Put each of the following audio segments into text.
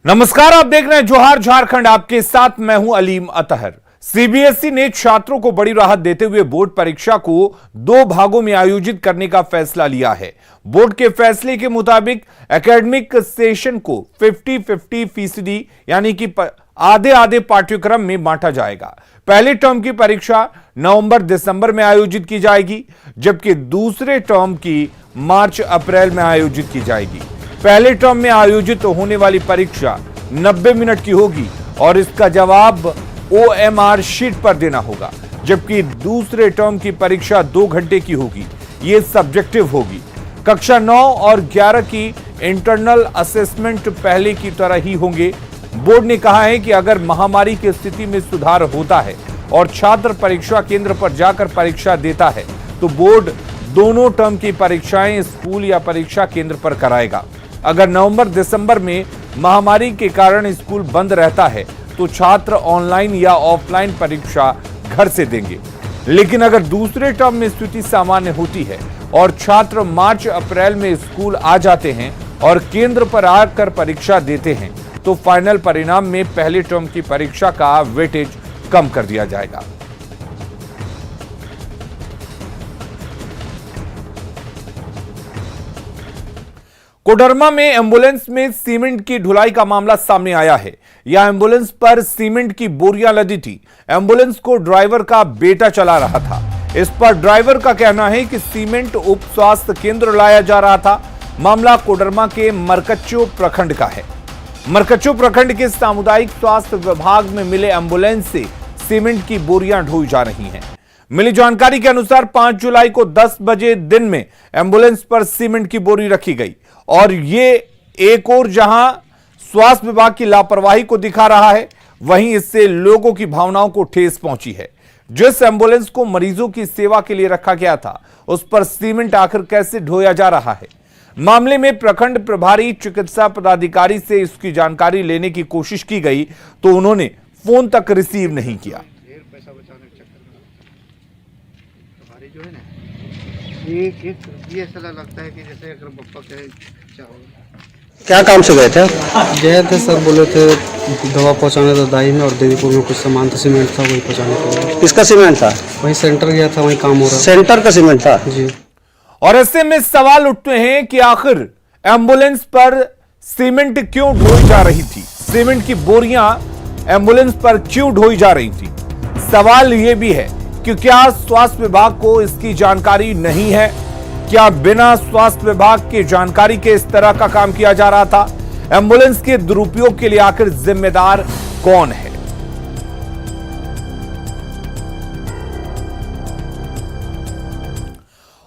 नमस्कार, आप देख रहे हैं जोहार झारखंड। आपके साथ मैं हूं अलीम अतहर। सीबीएसई ने छात्रों को बड़ी राहत देते हुए बोर्ड परीक्षा को 2 भागों में आयोजित करने का फैसला लिया है। बोर्ड के फैसले के मुताबिक एकेडमिक सेशन को 50-50% यानी कि आधे आधे पाठ्यक्रम में बांटा जाएगा। पहले टर्म की परीक्षा नवंबर-दिसंबर में आयोजित की जाएगी, जबकि दूसरे टर्म की मार्च-अप्रैल में आयोजित की जाएगी। पहले टर्म में आयोजित होने वाली परीक्षा 90 मिनट की होगी और इसका जवाब OMR शीट पर देना होगा, जबकि दूसरे टर्म की परीक्षा 2 घंटे की होगी। यह सब्जेक्टिव होगी। कक्षा 9 और 11 की इंटरनल असेसमेंट पहले की तरह ही होंगे। बोर्ड ने कहा है कि अगर महामारी की स्थिति में सुधार होता है और छात्र परीक्षा केंद्र पर जाकर परीक्षा देता है तो बोर्ड दोनों टर्म की परीक्षाएं स्कूल या परीक्षा केंद्र पर कराएगा। अगर नवंबर-दिसंबर में महामारी के कारण स्कूल बंद रहता है तो छात्र ऑनलाइन या ऑफलाइन परीक्षा घर से देंगे। लेकिन अगर दूसरे टर्म में स्थिति सामान्य होती है और छात्र मार्च-अप्रैल में स्कूल आ जाते हैं और केंद्र पर आकर परीक्षा देते हैं तो फाइनल परिणाम में पहले टर्म की परीक्षा का वेटेज कम कर दिया जाएगा। कोडरमा में एम्बुलेंस में सीमेंट की ढुलाई का मामला सामने आया है। यह एम्बुलेंस पर सीमेंट की बोरियां लदी थी। एम्बुलेंस को ड्राइवर का बेटा चला रहा था। इस पर ड्राइवर का कहना है कि सीमेंट उप स्वास्थ्य केंद्र लाया जा रहा था। मामला कोडरमा के मरकच्चो प्रखंड का है। मरकच्चो प्रखंड के सामुदायिक स्वास्थ्य विभाग में मिले एम्बुलेंस से सीमेंट की बोरियां ढोई जा रही हैं। मिली जानकारी के अनुसार 5 जुलाई को 10 बजे दिन में एम्बुलेंस पर सीमेंट की बोरी रखी गई और ये एक और जहां स्वास्थ्य विभाग की लापरवाही को दिखा रहा है, वहीं इससे लोगों की भावनाओं को ठेस पहुंची है। जिस एम्बुलेंस को मरीजों की सेवा के लिए रखा गया था उस पर सीमेंट आखिर कैसे ढोया जा रहा है। मामले में प्रखंड प्रभारी चिकित्सा पदाधिकारी से इसकी जानकारी लेने की कोशिश की गई तो उन्होंने फोन तक रिसीव नहीं किया। जो है ना ये ऐसा लगता है कि जैसे अगर पप्पा कहे क्या काम से गए थे? गए थे, सब बोले थे दवा पहुंचाने तो दाई में और देवीपुर में कुछ सामान था, सीमेंट था, वही पहुंचाने के लिए। किसका सीमेंट था? वही सेंटर गया था, वही काम हो रहा। सेंटर का सीमेंट था जी। और ऐसे में सवाल उठते हैं कि आखिर एम्बुलेंस पर सीमेंट क्यों ढोई जा रही थी? सीमेंट की बोरियां एम्बुलेंस पर क्यों ढोई जा रही थी? सवाल यह भी है कि क्या स्वास्थ्य विभाग को इसकी जानकारी नहीं है? क्या बिना स्वास्थ्य विभाग की जानकारी के इस तरह का काम किया जा रहा था? एम्बुलेंस के दुरुपयोग के लिए आखिर जिम्मेदार कौन है?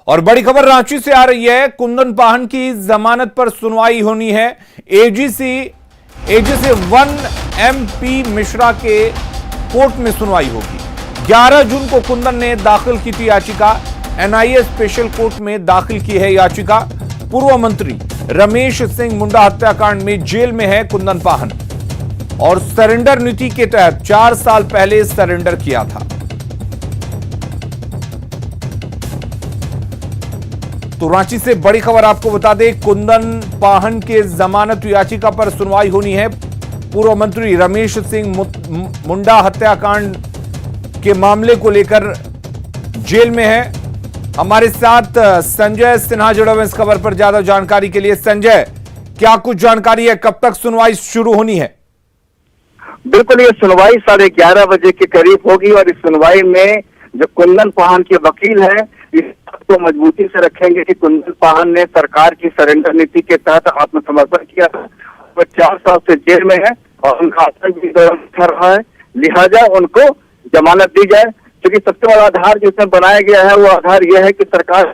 और बड़ी खबर रांची से आ रही है। कुंदन पाहन की जमानत पर सुनवाई होनी है। एजीसी 1 MP मिश्रा के कोर्ट में सुनवाई होगी। 11 जून को कुंदन ने दाखिल की थी याचिका। NIA स्पेशल कोर्ट में दाखिल की है याचिका। पूर्व मंत्री रमेश सिंह मुंडा हत्याकांड में जेल में है कुंदन पाहन और सरेंडर नीति के तहत 4 साल पहले सरेंडर किया था। तो रांची से बड़ी खबर आपको बता दें, कुंदन पाहन के जमानत याचिका पर सुनवाई होनी है। पूर्व मंत्री रमेश सिंह मुंडा हत्याकांड के मामले को लेकर जेल में है। हमारे साथ संजय सिन्हा जुड़े हुए इस खबर पर ज्यादा जानकारी के लिए। संजय, क्या कुछ जानकारी है? कब तक सुनवाई शुरू होनी है? बिल्कुल, ये सुनवाई 11:30 बजे के करीब होगी और इस सुनवाई में जो कुंदन पाहन के वकील हैं इस बात को मजबूती से रखेंगे कि कुंदन पाहन ने सरकार की सरेंडर नीति के तहत आत्मसमर्पण किया था। वो 4 साल से जेल में है और उनका आतंक भी कर रहा है, लिहाजा उनको जमानत दी जाए। क्योंकि सबसे बड़ा आधार जिसमें बनाया गया है वो आधार यह है कि सरकार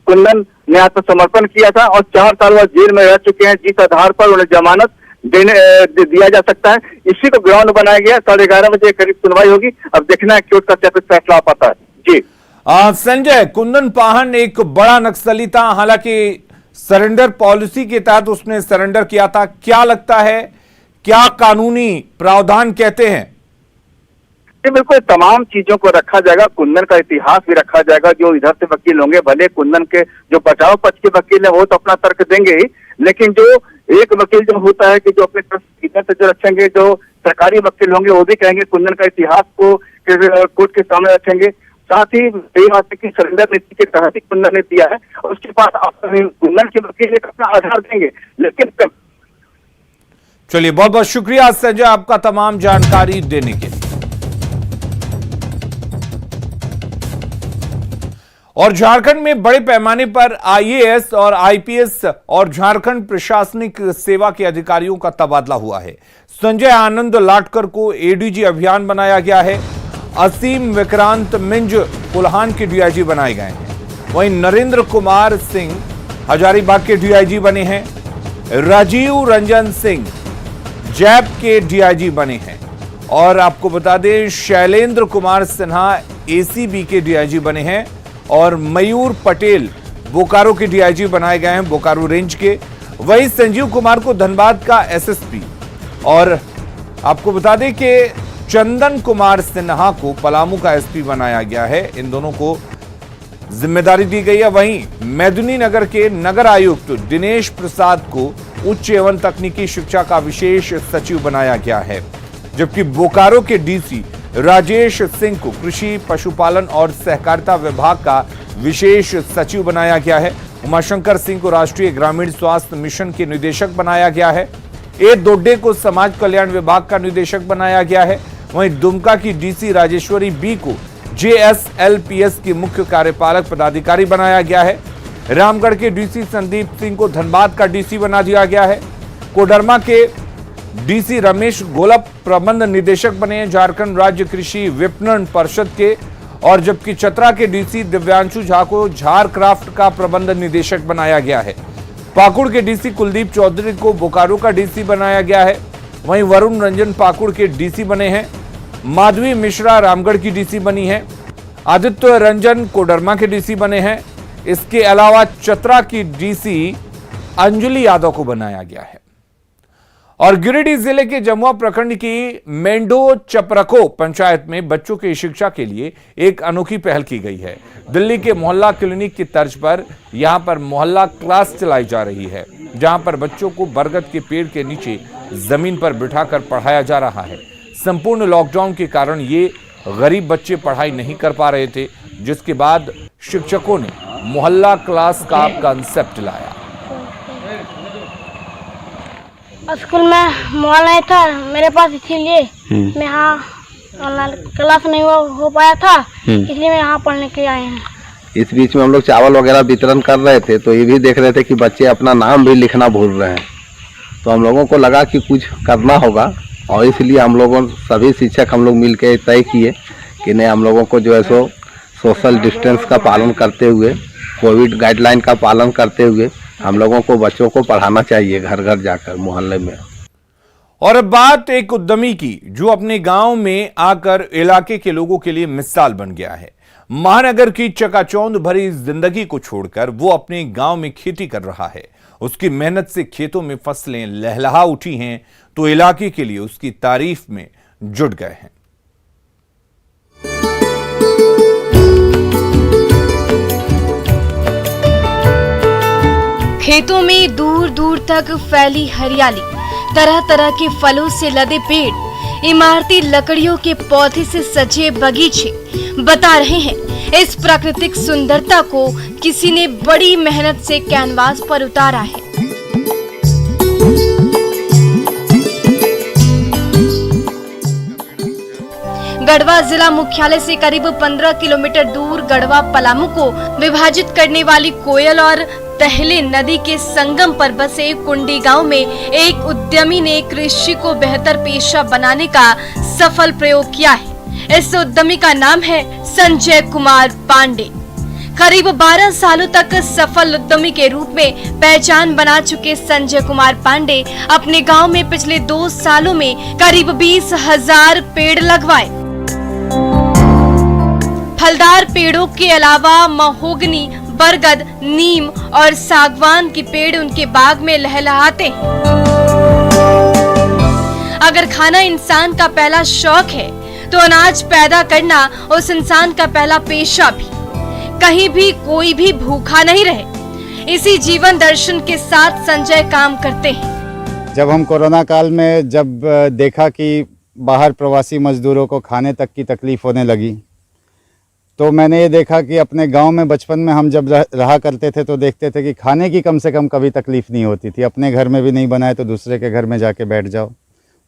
कुंदन ने आत्मसमर्पण किया था और 4 साल वह जेल में रह चुके हैं, जिस आधार पर उन्हें जमानत दिया जा सकता है। इसी को ग्राउंड बनाया गया। 11:30 बजे करीब सुनवाई होगी। अब देखना है कोर्ट का क्या कुछ फैसला आ पाता है। जी संजय, कुंदन पाहन एक बड़ा नक्सली था, हालांकि सरेंडर पॉलिसी के तहत उसने सरेंडर किया था। क्या लगता है, क्या कानूनी प्रावधान कहते हैं? ये बिल्कुल तमाम चीजों को रखा जाएगा, कुंदन का इतिहास भी रखा जाएगा। जो इधर से वकील होंगे, भले कुंदन के जो बचाव पक्ष के वकील है वो तो अपना तर्क देंगे ही, लेकिन जो एक वकील जो होता है कि जो अपने तरफ इधर से जो रखेंगे, जो सरकारी वकील होंगे वो भी कहेंगे कुंदन का इतिहास को कोर्ट के सामने रखेंगे। साथ ही यही बात है कि सरेंडर नीति के तहत ही कुंदन ने दिया है और उसके पास कुंदन के वकील एक अपना आधार देंगे। लेकिन चलिए, बहुत बहुत शुक्रिया संजय आपका तमाम जानकारी देने के लिए। और झारखंड में बड़े पैमाने पर आईएएस और आईपीएस और झारखंड प्रशासनिक सेवा के अधिकारियों का तबादला हुआ है। संजय आनंद लाटकर को एडीजी अभियान बनाया गया है। असीम विक्रांत मिंज कुल्हान के डीआईजी बनाए गए हैं। वहीं नरेंद्र कुमार सिंह हजारीबाग के डीआईजी बने हैं। राजीव रंजन सिंह जैप के डीआईजी बने हैं। और आपको बता दें, शैलेंद्र कुमार सिन्हा एसीबी के डीआईजी बने हैं और मयूर पटेल बोकारो के डीआईजी बनाए गए हैं, बोकारो रेंज के। वहीं संजीव कुमार को धनबाद का एसएसपी और आपको बता दें कि चंदन कुमार सिन्हा को पलामू का एसपी बनाया गया है। इन दोनों को जिम्मेदारी दी गई है। वहीं मेदिनी नगर के नगर आयुक्त दिनेश प्रसाद को उच्च एवं तकनीकी शिक्षा का विशेष सचिव बनाया गया है, जबकि बोकारो के डीसी राजेश सिंह को कृषि, पशुपालन और सहकारिता विभाग का विशेष सचिव बनाया गया है। उमाशंकर सिंह को राष्ट्रीय ग्रामीण स्वास्थ्य मिशन के निदेशक बनाया गया है। ए दोड्डे को समाज कल्याण विभाग का निदेशक बनाया गया है। वहीं दुमका की डीसी राजेश्वरी बी को जेएसएलपीएस की मुख्य कार्यपालक पदाधिकारी बनाया गया है। रामगढ़ के डीसी संदीप सिंह को धनबाद का डीसी बना दिया गया है। कोडरमा के डीसी रमेश गोलप प्रबंध निदेशक बने हैं झारखंड राज्य कृषि विपणन परिषद के। और जबकि चतरा के डीसी दिव्यांशु झा को झारक्राफ्ट का प्रबंध निदेशक बनाया गया है। पाकुड़ के डीसी कुलदीप चौधरी को बोकारो का डीसी बनाया गया है। वहीं वरुण रंजन पाकुड़ के डीसी बने हैं। माधवी मिश्रा रामगढ़ की डीसी बनी है। आदित्य रंजन कोडरमा के डीसी बने हैं। इसके अलावा चतरा की डीसी अंजलि यादव को बनाया गया है। और गिरिडीह जिले के जमुआ प्रखंड की मेंढो चपरको पंचायत में बच्चों की शिक्षा के लिए एक अनोखी पहल की गई है। दिल्ली के मोहल्ला क्लिनिक की तर्ज पर यहां पर मोहल्ला क्लास चलाई जा रही है, जहां पर बच्चों को बरगद के पेड़ के नीचे जमीन पर बिठाकर पढ़ाया जा रहा है। संपूर्ण लॉकडाउन के कारण ये गरीब बच्चे पढ़ाई नहीं कर पा रहे थे, जिसके बाद शिक्षकों ने मोहल्ला क्लास का कंसेप्ट लाया। स्कूल में मोबाइल नहीं था मेरे पास, इसीलिए मैं यहाँ ऑनलाइन क्लास नहीं हो पाया था, इसलिए मैं यहाँ पढ़ने के लिए आए हैं। इस बीच में हम लोग चावल वगैरह वितरण कर रहे थे, तो ये भी देख रहे थे कि बच्चे अपना नाम भी लिखना भूल रहे हैं। तो हम लोगों को लगा कि कुछ करना होगा और इसलिए हम लोगों सभी शिक्षक हम लोग मिल के तय किए कि नहीं, हम लोगों को जो है सो सोशल डिस्टेंस का पालन करते हुए, कोविड गाइडलाइन का पालन करते हुए हम लोगों को बच्चों को पढ़ाना चाहिए घर घर जाकर मोहल्ले में। और अब बात एक उद्यमी की, जो अपने गांव में आकर इलाके के लोगों के लिए मिसाल बन गया है। महानगर की चकाचौंध भरी जिंदगी को छोड़कर वो अपने गांव में खेती कर रहा है। उसकी मेहनत से खेतों में फसलें लहलहा उठी हैं, तो इलाके के लिए उसकी तारीफ में जुट गए हैं। खेतों में दूर दूर तक फैली हरियाली, तरह तरह के फलों से लदे पेड़, इमारती लकड़ियों के पौधे से सजे बगीचे बता रहे हैं इस प्राकृतिक सुंदरता को किसी ने बड़ी मेहनत से कैनवास पर उतारा है। गढ़वा जिला मुख्यालय से करीब 15 किलोमीटर दूर गढ़वा पलामू को विभाजित करने वाली कोयल और तहले नदी के संगम पर बसे कुंडी गांव में एक उद्यमी ने कृषि को बेहतर पेशा बनाने का सफल प्रयोग किया है। इस उद्यमी का नाम है संजय कुमार पांडे। करीब 12 सालों तक सफल उद्यमी के रूप में पहचान बना चुके संजय कुमार पांडे अपने गांव में पिछले 2 सालों में करीब 20,000 पेड़ लगवाए। फलदार पेड़ों के अलावा महोगनी, बरगद, नीम और सागवान के पेड़ उनके बाग में लहलहाते हैं। अगर खाना इंसान का पहला शौक है, तो अनाज पैदा करना उस इंसान का पहला पेशा भी। कहीं भी कोई भी भूखा नहीं रहे, इसी जीवन दर्शन के साथ संजय काम करते हैं। जब हम कोरोना काल में जब देखा कि बाहर प्रवासी मजदूरों को खाने तक की तकलीफ होने लगी, तो मैंने ये देखा कि अपने गांव में बचपन में हम जब रहा करते थे तो देखते थे कि खाने की कम से कम कभी तकलीफ़ नहीं होती थी। अपने घर में भी नहीं बनाए तो दूसरे के घर में जाके बैठ जाओ,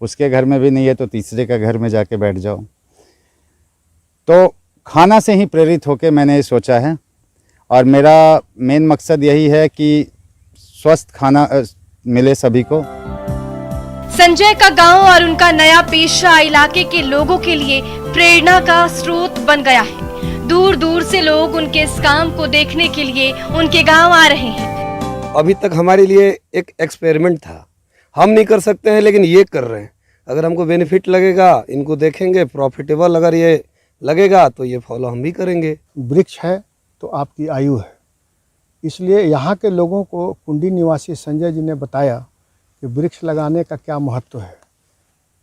उसके घर में भी नहीं है तो तीसरे के घर में जाके बैठ जाओ। तो खाना से ही प्रेरित होकर मैंने ये सोचा है, और मेरा मेन मकसद यही है कि स्वस्थ खाना मिले सभी को। संजय का गांव और उनका नया पेशा इलाके के लोगों के लिए प्रेरणा का स्रोत बन गया है। दूर दूर से लोग उनके इस काम को देखने के लिए उनके गांव आ रहे हैं। अभी तक हमारे लिए एक एक्सपेरिमेंट था, हम नहीं कर सकते हैं लेकिन ये कर रहे हैं। अगर हमको बेनिफिट लगेगा, इनको देखेंगे, प्रॉफिटेबल अगर ये लगेगा तो ये फॉलो हम भी करेंगे। वृक्ष है तो आपकी आयु है, इसलिए यहाँ के लोगों को कुंडी निवासी संजय जी ने बताया कि वृक्ष लगाने का क्या महत्व है।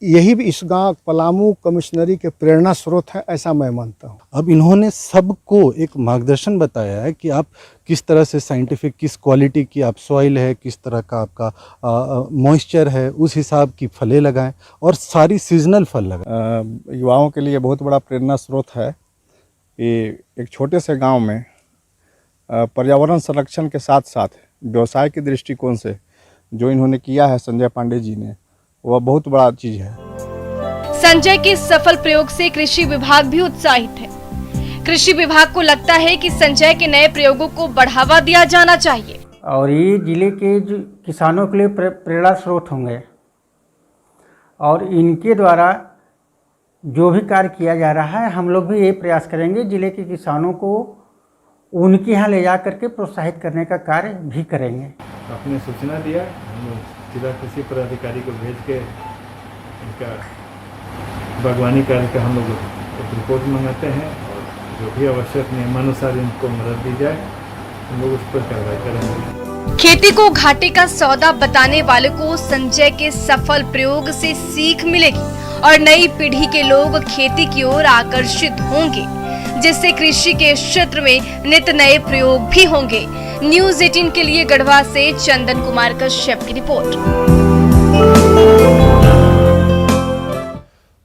यही भी इस गांव पलामू कमिश्नरी के प्रेरणा स्रोत है, ऐसा मैं मानता हूँ। अब इन्होंने सबको एक मार्गदर्शन बताया है कि आप किस तरह से साइंटिफिक, किस क्वालिटी की आप सॉइल है, किस तरह का आपका मॉइस्चर है, उस हिसाब की फलें लगाएं और सारी सीजनल फल लगाएं। युवाओं के लिए बहुत बड़ा प्रेरणा स्रोत है कि एक छोटे से गांव में पर्यावरण संरक्षण के साथ साथ व्यवसाय के दृष्टिकोण से जो इन्होंने किया है संजय पांडे जी ने, वह बहुत बड़ा चीज है। संजय के सफल प्रयोग से कृषि विभाग भी उत्साहित है। कृषि विभाग को लगता है कि संजय के नए प्रयोगों को बढ़ावा दिया जाना चाहिए और ये जिले के जो किसानों के लिए प्रेरणा स्रोत होंगे और इनके द्वारा जो भी कार्य किया जा रहा है, हम लोग भी ये प्रयास करेंगे जिले के किसानों को उनके यहाँ ले जा करके प्रोत्साहित करने का कार्य भी करेंगे। आपने सूचना दिया, हम जिला कृषि पदाधिकारी को भेज के इनका बागवानी कार्य का हम लोग एक रिपोर्ट मंगाते हैं और जो भी आवश्यक नियमानुसार इनको मदद दी जाए, हम लोग उस पर कार्रवाई करेंगे। खेती को घाटे का सौदा बताने वाले को संजय के सफल प्रयोग से सीख मिलेगी और नई पीढ़ी के लोग खेती की ओर आकर्षित होंगे, जिससे कृषि के क्षेत्र में नित नए प्रयोग भी होंगे। न्यूज़ 18 के लिए गढ़वा से चंदन कुमार कश्यप की रिपोर्ट।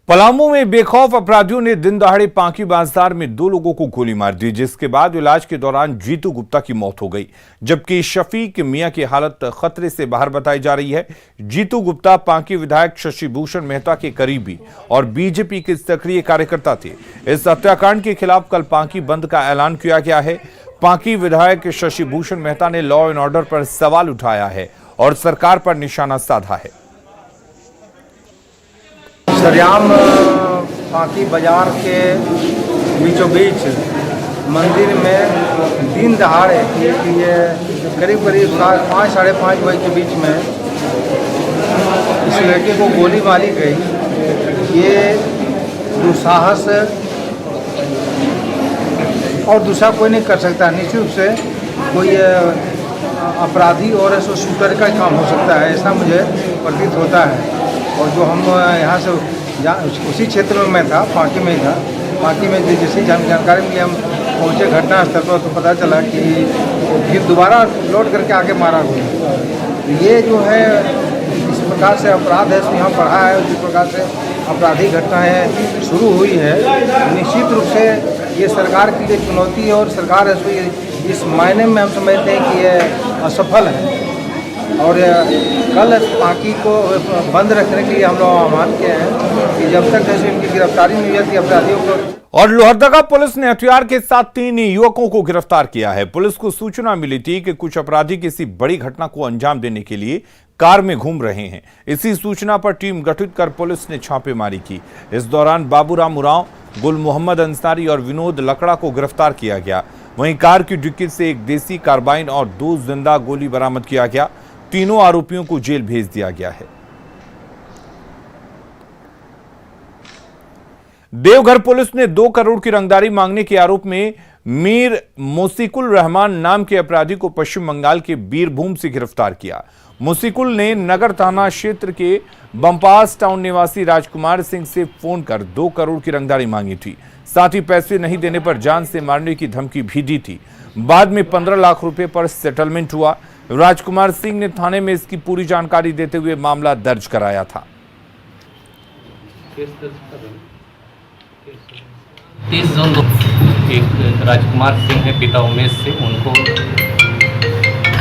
पलामू में बेखौफ अपराधियों ने दिन दहाड़े पांकी बाजार में 2 लोगों को गोली मार दी, जिसके बाद इलाज के दौरान जीतू गुप्ता की मौत हो गई, जबकि शफीक मियां की हालत खतरे से बाहर बताई जा रही है। जीतू गुप्ता पांकी विधायक शशि भूषण मेहता के करीबी और बीजेपी के सक्रिय कार्यकर्ता थे। इस हत्याकांड के खिलाफ कल पांकी बंद का ऐलान किया गया है। पांकी विधायक शशि भूषण मेहता ने लॉ एंड ऑर्डर पर सवाल उठाया है और सरकार पर निशाना साधा है। सरियाम पांकी बाजार के बीचों बीच मंदिर में दिन दहाड़े ये करीब 5 साढ़े 5 बजे के बीच में इस लड़के को गोली मारी गई। ये दुस्साहस और दूसरा कोई नहीं कर सकता। निश्चित रूप से कोई अपराधी और ऐसा शूटर का काम हो सकता है, ऐसा मुझे प्रतीत होता है। और जो हम यहाँ से उसी क्षेत्र में मैं था, पांकी में ही था। पांकी में जैसी जानकारी मिली, हम पहुँचे घटनास्थल पर तो पता चला कि फिर दोबारा लौट करके आगे मारा गया। ये जो है इस प्रकार से अपराध है यहाँ बढ़ा है, जिस प्रकार से आपराधिक घटनाएँ शुरू हुई है, निश्चित रूप से ये सरकार के लिए चुनौती है और सरकार इस मायने में हम समझते हैं कि ये असफल है। और कल पांकी को बंद रखने के लिए हम लोग आह्वान किए हैं कि जब तक जैसे इनकी गिरफ्तारी नहीं होती अपराधियों को। और लोहरदगा पुलिस ने हथियार के साथ 3 युवकों को गिरफ्तार किया है। पुलिस को सूचना मिली थी कि कुछ अपराधी किसी बड़ी घटना को अंजाम देने के लिए कार में घूम रहे हैं। इसी सूचना पर टीम गठित कर पुलिस ने छापेमारी की। इस दौरान बाबूराम उरांव, गुल मोहम्मद अंसारी और विनोद लकड़ा को गिरफ्तार किया गया। वहीं कार की डिक्की से एक देसी कार्बाइन और 2 जिंदा गोली बरामद किया गया। तीनों आरोपियों को जेल भेज दिया गया है। देवघर पुलिस ने 2 करोड़ की रंगदारी मांगने के आरोप में मीर मोसिकुल रहमान नाम के अपराधी को पश्चिम बंगाल के बीरभूम से गिरफ्तार किया। मुसिकुल ने नगर थाना क्षेत्र के बमपास टाउन निवासी राजकुमार सिंह से फोन कर 2 करोड़ की रंगदारी मांगी थी। साथ ही पैसे नहीं देने पर जान से मारने की धमकी भी दी थी। बाद में 15 लाख रुपए पर सेटलमेंट हुआ। राजकुमार सिंह ने थाने में इसकी पूरी जानकारी देते हुए मामला दर्ज कराया था। 30 जून एक राजकुमार सिंह है, पिता उमेश सिंह, उनको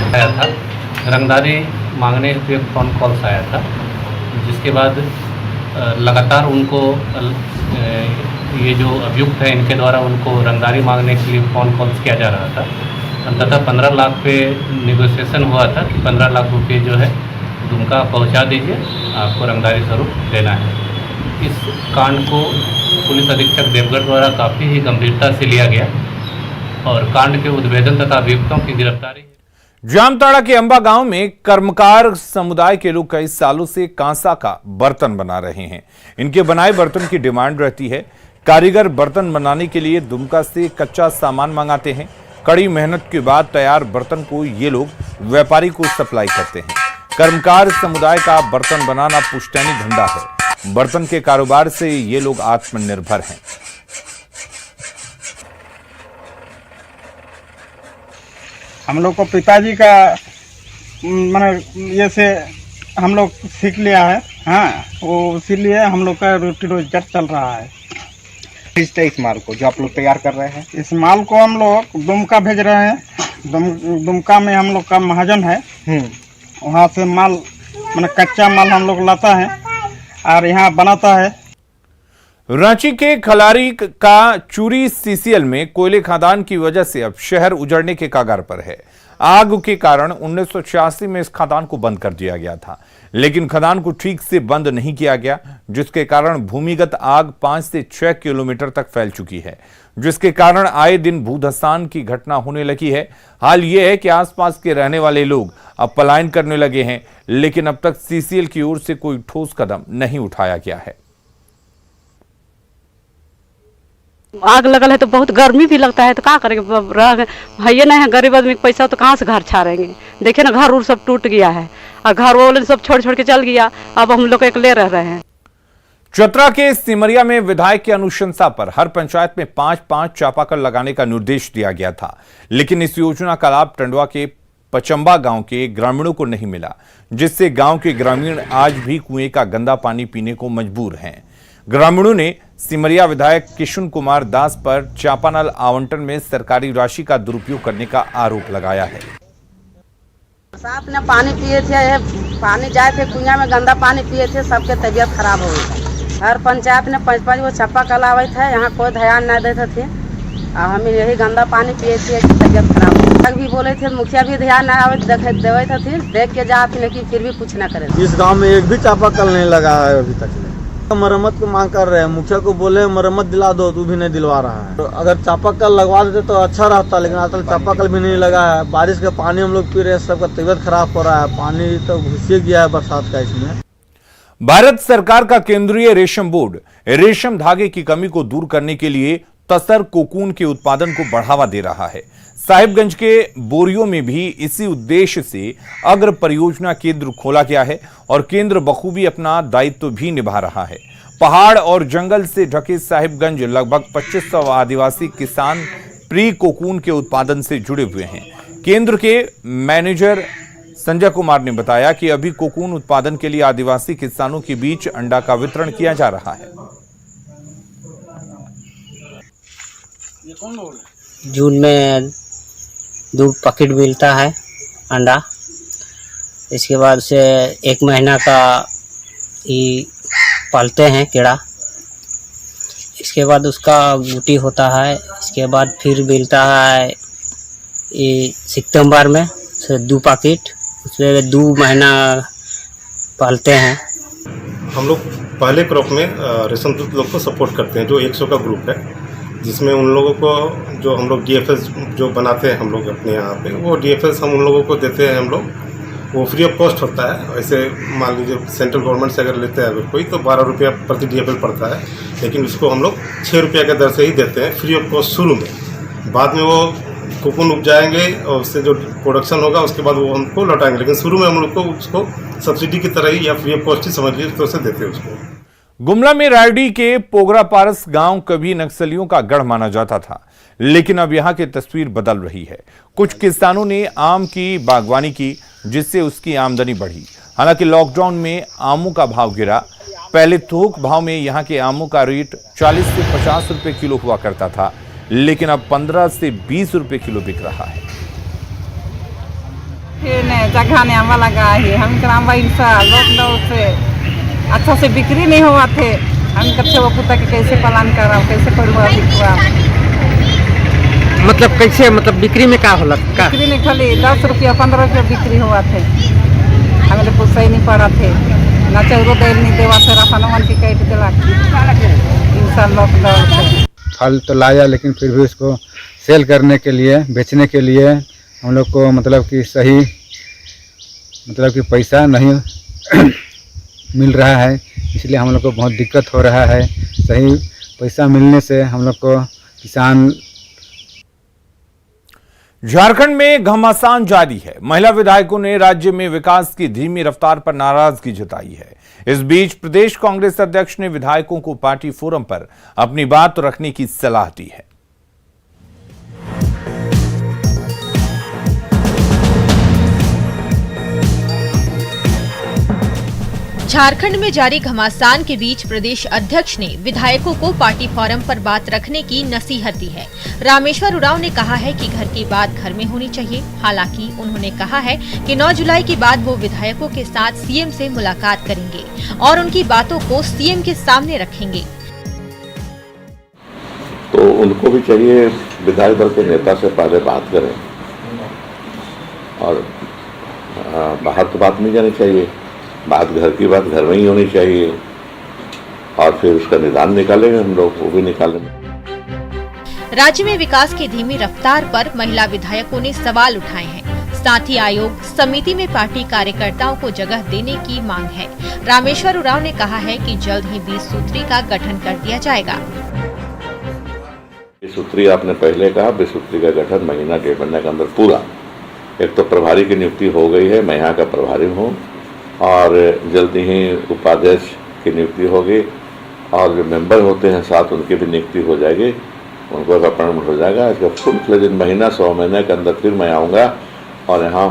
आया था रंगदारी मांगने हेतु एक फ़ोन कॉल्स आया था, जिसके बाद लगातार उनको ये जो अभियुक्त है इनके द्वारा उनको रंगदारी मांगने के लिए फ़ोन कॉल्स किया जा रहा था। अंततः 15 लाख पे नेगोशिएशन हुआ था कि 15 लाख रुपये जो है दुमका पहुंचा दीजिए, आपको रंगदारी स्वरूप देना है। इस कांड को पुलिस अधीक्षक देवगढ़ द्वारा काफ़ी ही गंभीरता से लिया गया और कांड के उद्भेदन तथा अभियुक्तों की गिरफ्तारी। जामताड़ा के अंबा गांव में कर्मकार समुदाय के लोग कई सालों से कांसा का बर्तन बना रहे हैं। इनके बनाए बर्तन की डिमांड रहती है। कारीगर बर्तन बनाने के लिए दुमका से कच्चा सामान मंगाते हैं। कड़ी मेहनत के बाद तैयार बर्तन को ये लोग व्यापारी को सप्लाई करते हैं। कर्मकार समुदाय का बर्तन बनाना पुश्तैनी धंधा है। बर्तन के कारोबार से ये लोग आत्मनिर्भर हैं। हम लोग को पिताजी का ये से हम लोग सीख लिया है। हाँ, वो इसीलिए हम लोग का रोटी रोजगार चल रहा है। इस माल को जो आप लोग तैयार कर रहे हैं, इस माल को हम लोग दुमका भेज रहे हैं। दुमका में हम लोग का महाजन है, वहाँ से माल कच्चा माल हम लोग लाता है और यहाँ बनाता है। रांची के खलारी का चूरी सीसीएल में कोयले खदान की वजह से अब शहर उजड़ने के कगार पर है। आग के कारण 1986 में इस खदान को बंद कर दिया गया था, लेकिन खदान को ठीक से बंद नहीं किया गया, जिसके कारण भूमिगत आग 5 से 6 किलोमीटर तक फैल चुकी है, जिसके कारण आए दिन भूधसान की घटना होने लगी है। हाल यह है कि आसपास के रहने वाले लोग अब पलायन करने लगे हैं, लेकिन अब तक सीसीएल की ओर से कोई ठोस कदम नहीं उठाया गया है। आग लगल है तो बहुत गर्मी भी लगता है, तो क्या करेंगे, है नहीं है गरीब आदमी के पैसा तो कहाँ से घर छाड़ेंगे। देखिए ना, घर उर सब टूट गया है और घर वाले सब छोड़ छोड़ के चल गया। अब हम लोग अकेले रह रहे हैं। चतरा के सिमरिया में विधायक की अनुशंसा पर हर पंचायत में 5-5 चापाकल लगाने का निर्देश दिया गया था, लेकिन इस योजना का लाभ टंडवा के पचंबा गांव के ग्रामीणों को नहीं मिला, जिससे गांव के ग्रामीण आज भी कुएं का गंदा पानी पीने को मजबूर हैं। ग्रामीणों ने सिमरिया विधायक किशुन कुमार दास पर चापानल आवंटन में सरकारी राशि का दुरुपयोग करने का आरोप लगाया है। साथ में पानी पिए थे, पानी जाए थे कुइया में, गंदा पानी पिए थे, सबके तबीयत खराब हो गई। हर पंचायत में 5-5 वो चापाकल आवे थे, यहाँ कोई ध्यान नहीं देते थे और हम यही गंदा पानी पिए थे, तबीयत खराब हो। भी बोले थे, मुखिया भी ध्यान नहीं आवे देवे थे, देख के जाते, लेकिन फिर भी कुछ न करे। इस गाँव में एक भी चापाकल नहीं लगा है अभी तक। मरम्मत को मांग कर रहे हैं, मुखिया को बोले मरम्मत दिला दो, तो भी नहीं दिलवा रहा है। तो अगर चापाकल लगवा देते तो अच्छा रहता, लेकिन आजकल चापाकल भी नहीं लगा है। बारिश का पानी हम लोग पी रहे हैं, सबका तबीयत खराब हो रहा है। पानी तो घुस गया है बरसात का। इसमें भारत सरकार का केंद्रीय रेशम बोर्ड रेशम धागे की कमी को दूर करने के लिए तसर कोकून के उत्पादन को बढ़ावा दे रहा है। साहिबगंज के बोरियो में भी इसी उद्देश्य से अग्र परियोजना केंद्र खोला गया है और केंद्र बखूबी अपना दायित्व भी निभा रहा है। पहाड़ और जंगल से ढके साहिबगंज लगभग 2500 आदिवासी किसान प्री कोकून के उत्पादन से जुड़े हुए हैं। केंद्र के मैनेजर संजय कुमार ने बताया कि अभी कोकून उत्पादन के लिए आदिवासी किसानों के बीच अंडा का वितरण किया जा रहा है। जून में 2 पैकेट मिलता है अंडा। इसके बाद से 1 महीना का ये पालते हैं कीड़ा। इसके बाद उसका गुटी होता है। इसके बाद फिर मिलता है ये सितंबर में से 2 पैकेट, उसमें 2 महीना पालते हैं। हम लोग पहले क्रॉप में रेशम दूत लोग को सपोर्ट करते हैं, जो 100 का ग्रुप है, जिसमें उन लोगों को जो हम लोग DFS जो बनाते हैं हम लोग अपने यहाँ पे, वो DFS हम उन लोगों को देते हैं। हम लोग वो फ्री ऑफ कॉस्ट होता है। वैसे मान लीजिए सेंट्रल गवर्नमेंट से अगर लेते हैं अगर कोई, तो 12 रुपया प्रति DFL पड़ता है, लेकिन उसको हम लोग 6 रुपया के दर से ही देते हैं फ्री ऑफ कॉस्ट शुरू में। बाद में वो कूपन उपजाएंगे और उससे जो प्रोडक्शन होगा उसके बाद वो हमको लौटाएंगे, लेकिन शुरू में हम लोग को उसको सब्सिडी की तरह ही या फ्री ऑफ कॉस्ट ही समझ लीजिए तो से देते हैं उसको। गुमला में रायडी के पोगरापारस गांव कभी नक्सलियों का गढ़ माना जाता था, लेकिन अब यहां की तस्वीर बदल रही है। कुछ किसानों ने आम की बागवानी की, जिससे उसकी आमदनी बढ़ी। हालांकि लॉकडाउन में आमों का भाव गिरा। पहले थोक भाव में यहां के आमों का रेट 40 से 50 रुपए किलो हुआ करता था, लेकिन अब 15 से 20 रुपए किलो बिक रहा है। जगह ने आमा लगा है, हम लॉकडाउन से अच्छा से बिक्री नहीं हुआ थे। हम कच्चे वो पुता के कैसे पालन कर रहा हूँ, कैसे पढ़ुआ बिकवा। मतलब कैसे, मतलब बिक्री में क्या होला? बिक्री में खाली 10 रुपया 15 रुपया बिक्री हुआ थे। हमें कुछ सही नहीं पड़ा थे, ना चौरो देर नहीं देवा से राशन मन की कैट दिला इंसान लॉकडाउन से। फल तो लाया, लेकिन फिर भी उसको सेल करने के लिए, बेचने के लिए हम लोग को मतलब कि सही मतलब कि पैसा नहीं मिल रहा है, इसलिए हम लोग को बहुत दिक्कत हो रहा है। सही पैसा मिलने से हम लोग को किसान। झारखंड में घमासान जारी है। महिला विधायकों ने राज्य में विकास की धीमी रफ्तार पर नाराजगी जताई है। इस बीच प्रदेश कांग्रेस अध्यक्ष ने विधायकों को पार्टी फोरम पर अपनी बात रखने की सलाह दी है। झारखंड में जारी घमासान के बीच प्रदेश अध्यक्ष ने विधायकों को पार्टी फोरम पर बात रखने की नसीहत दी है। रामेश्वर उरांव ने कहा है कि घर की बात घर में होनी चाहिए। हालांकि उन्होंने कहा है कि 9 जुलाई के बाद वो विधायकों के साथ सीएम से मुलाकात करेंगे और उनकी बातों को सीएम के सामने रखेंगे। तो उनको भी चाहिए विधायक दल के नेता से पहले बात करें और बाहर तो बात नहीं जानी चाहिए। बात घर की बात घर में ही होनी चाहिए और फिर उसका निदान निकालेंगे हम लोग, वो भी निकालेंगे। राज्य में विकास की धीमी रफ्तार पर महिला विधायकों ने सवाल उठाए हैं। साथ ही आयोग समिति में पार्टी कार्यकर्ताओं को जगह देने की मांग है। रामेश्वर उरांव ने कहा है कि जल्द ही 20 सूत्री का गठन कर दिया जाएगा। 20 सूत्री आपने पहले कहा, 20 सूत्री का गठन महीना 1.5 महीने के अंदर पूरा। एक तो प्रभारी की नियुक्ति हो गई है, मैं यहाँ का प्रभारी हूँ, और जल्दी ही उपाध्यक्ष की नियुक्ति होगी और जो मेंबर होते हैं साथ उनकी भी नियुक्ति हो जाएगी, उनको अपॉइंटमेंट हो जाएगा। इसका फुल फ्लेज महीना 100 महीने के अंदर फिर मैं आऊँगा और यहाँ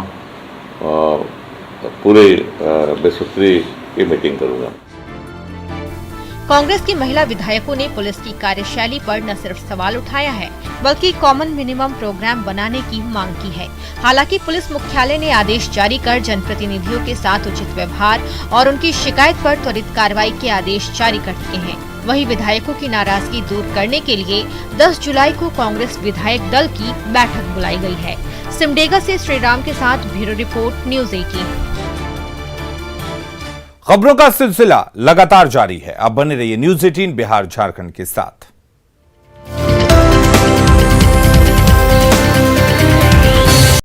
पूरे बेसूत्री की मीटिंग करूँगा। कांग्रेस की महिला विधायकों ने पुलिस की कार्यशैली पर न सिर्फ सवाल उठाया है, बल्कि कॉमन मिनिमम प्रोग्राम बनाने की मांग की है। हालांकि पुलिस मुख्यालय ने आदेश जारी कर जनप्रतिनिधियों के साथ उचित व्यवहार और उनकी शिकायत पर त्वरित कार्रवाई के आदेश जारी कर दिए हैं। वहीं विधायकों की नाराजगी दूर करने के लिए 10 जुलाई को कांग्रेस विधायक दल की बैठक बुलाई गई है। सिमडेगा से श्रीराम के साथ ब्यूरो रिपोर्ट, न्यूज़ 18। खबरों का सिलसिला लगातार जारी है। अब बने रहिए न्यूज़ 18 बिहार झारखंड के साथ।